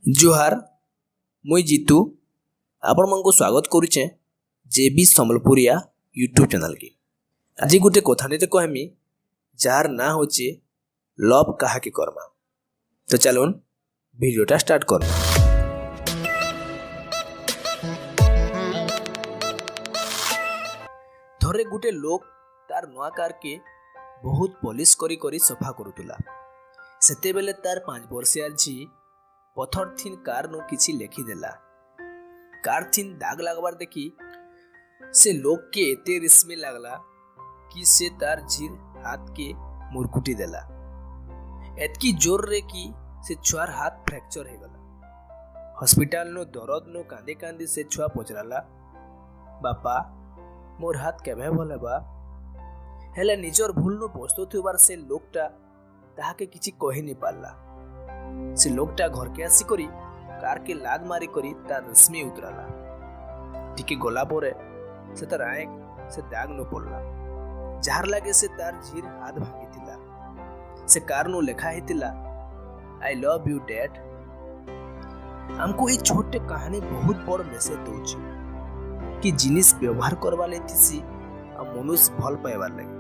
जोहार मुई जीतू आपण मन को स्वागत करुचे जेबी संबलपुरिया यूट्यूब चैनल की। आज गोटे कथानी कहमी जार ना होचे लव कहा के कर्मा। तो चलोन वीडियोटा स्टार्ट करना। थरे गोटे लोक तार नुआ कार के बहुत पॉलिश करी करी सफा करुतला। सेते बेले तार 5 वर्षिया झी पथर थीन कार नो किछि लेखि देला। कार थीन दाग लागबार देखी से लोक के एते रिस्मे लागला कि से तार झीर हाथ के मुरकुटी देला। एतकी जोर रे कि से छुआर हाथ फ्रैक्चर हे गला। हॉस्पिटल नो दरद नो कांदे कांदे से छुआ पचराला, बापा मोर हाथ केबे भले बा। हेले निजर भूल नो पछतोथिबार से लोकटा ताहाके किछि कहि नि पारला। से लोकटा घर के आसी करी कार के लाद मारी करी तार रश्मि उतराला। टिके गला परे से तार आँख से दाग न पड़ला। जार लागे से तार झीर हाथ भांगी थिला। से कार नो लेखा हेतिला आई लव यू डैड। हमको ये छोटे कहानी बहुत बड़ मैसेज दउछि कि जिनिस व्यवहार करवा लेथिसी आ मनुष्य भल पाइबार लागे।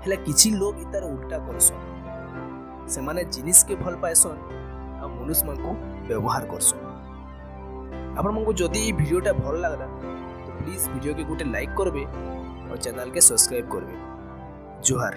हेला किछि लोग इतार उल्टा करसन। से माने जिनिस के भल पाएसन आ मनुष्य मन को व्यवहार करसन। आपण मन को जदी वीडियोटा भल लागला तो प्लीज वीडियो के गोटे लाइक करबे और चैनल के सब्सक्राइब करबे। जोहार।